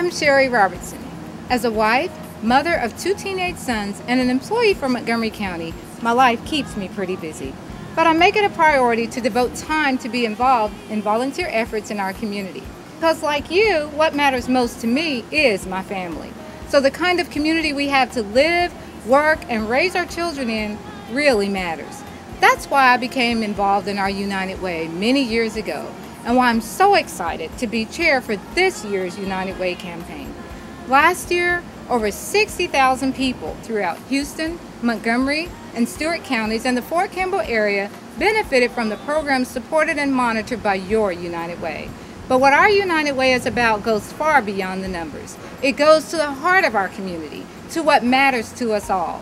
I'm Sherry Robertson. As a wife, mother of 2 teenage sons, and an employee for Montgomery County, my life keeps me pretty busy. But I make it a priority to devote time to be involved in volunteer efforts in our community. Because like you, what matters most to me is my family. So the kind of community we have to live, work, and raise our children in really matters. That's why I became involved in our United Way many years ago, and why I'm so excited to be chair for this year's United Way campaign. Last year, over 60,000 people throughout Houston, Montgomery, and Stewart counties and the Fort Campbell area benefited from the programs supported and monitored by your United Way. But what our United Way is about goes far beyond the numbers. It goes to the heart of our community, to what matters to us all.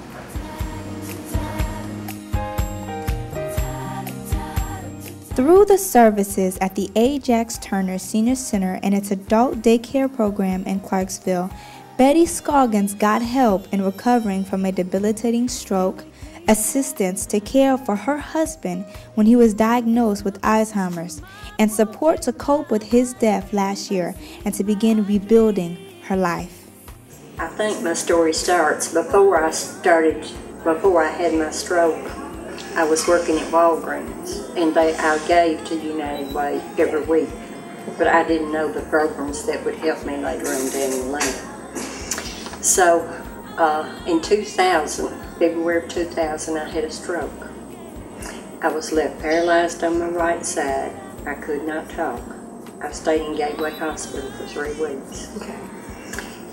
Through the services at the Ajax Turner Senior Center and its adult daycare program in Clarksville, Betty Scoggins got help in recovering from a debilitating stroke, assistance to care for her husband when he was diagnosed with Alzheimer's, and support to cope with his death last year and to begin rebuilding her life. I think my story starts before I had my stroke. I was working at Walgreens, and I gave to United Way every week, but I didn't know the programs that would help me later on down the line. So in 2000, February of 2000, I had a stroke. I was left paralyzed on my right side. I could not talk. I stayed in Gateway Hospital for 3 weeks. Okay.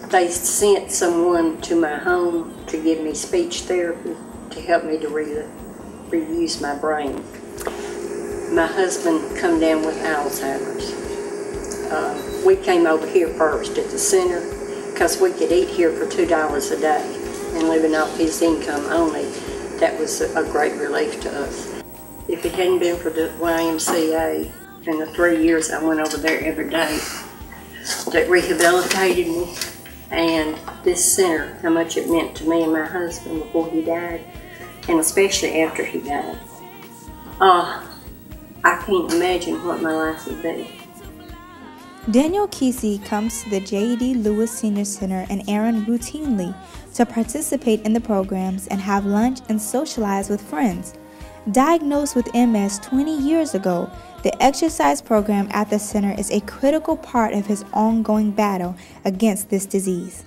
They sent someone to my home to give me speech therapy to help me to reuse my brain. My husband come down with Alzheimer's. We came over here first at the center because we could eat here for $2 a day, and living off his income only, that was a great relief to us. If it hadn't been for the YMCA and the 3 years I went over there every day that rehabilitated me, and this center, how much it meant to me and my husband before he died, and especially after he died. I can't imagine what my life would be. Daniel Kesey comes to the J.D. Lewis Senior Center and Aaron routinely to participate in the programs and have lunch and socialize with friends. Diagnosed with MS 20 years ago, the exercise program at the center is a critical part of his ongoing battle against this disease.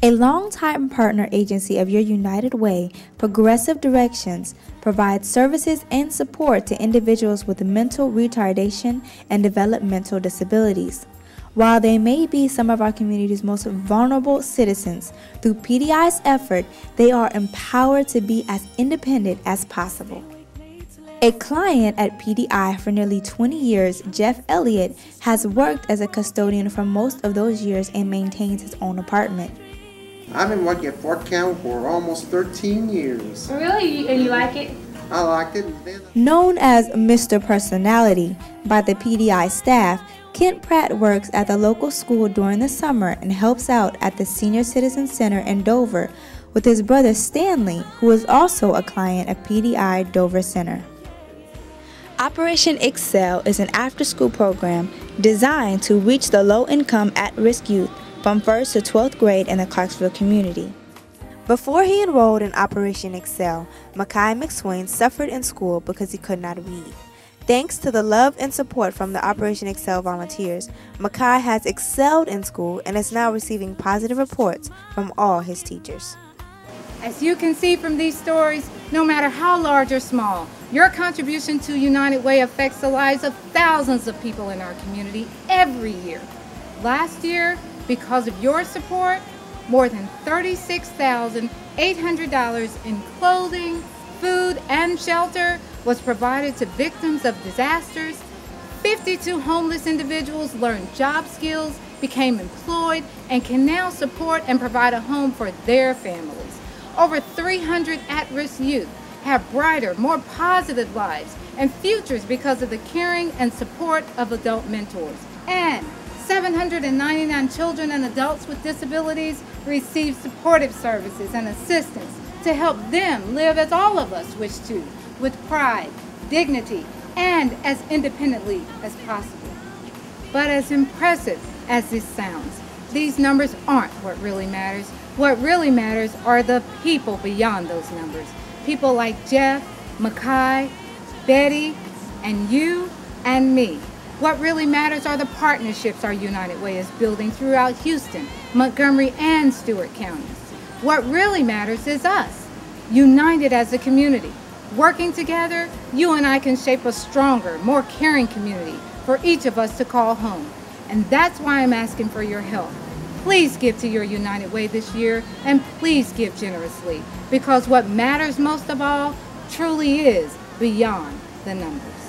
A longtime partner agency of your United Way, Progressive Directions, provides services and support to individuals with mental retardation and developmental disabilities. While they may be some of our community's most vulnerable citizens, through PDI's effort, they are empowered to be as independent as possible. A client at PDI for nearly 20 years, Jeff Elliott, has worked as a custodian for most of those years and maintains his own apartment. I've been working at Fort Campbell for almost 13 years. Really? And you like it? I like it. Known as Mr. Personality by the PDI staff, Kent Pratt works at the local school during the summer and helps out at the Senior Citizen Center in Dover with his brother Stanley, who is also a client of PDI Dover Center. Operation Excel is an after-school program designed to reach the low-income at-risk youth from 1st to 12th grade in the Clarksville community. Before he enrolled in Operation Excel, Makai McSwain suffered in school because he could not read. Thanks to the love and support from the Operation Excel volunteers, Makai has excelled in school and is now receiving positive reports from all his teachers. As you can see from these stories, no matter how large or small, your contribution to United Way affects the lives of thousands of people in our community every year. Last year, because of your support, more than $36,800 in clothing, food, and shelter was provided to victims of disasters. 52 homeless individuals learned job skills, became employed, and can now support and provide a home for their families. Over 300 at-risk youth have brighter, more positive lives and futures because of the caring and support of adult mentors. And 799 children and adults with disabilities receive supportive services and assistance to help them live as all of us wish to, with pride, dignity, and as independently as possible. But as impressive as this sounds. These numbers aren't what really matters. What really matters are the people beyond those numbers. People like Jeff, Makai, Betty, and you and me. What really matters are the partnerships our United Way is building throughout Houston, Montgomery, and Stewart counties. What really matters is us, united as a community. Working together, you and I can shape a stronger, more caring community for each of us to call home. And that's why I'm asking for your help. Please give to your United Way this year, and please give generously, because what matters most of all truly is beyond the numbers.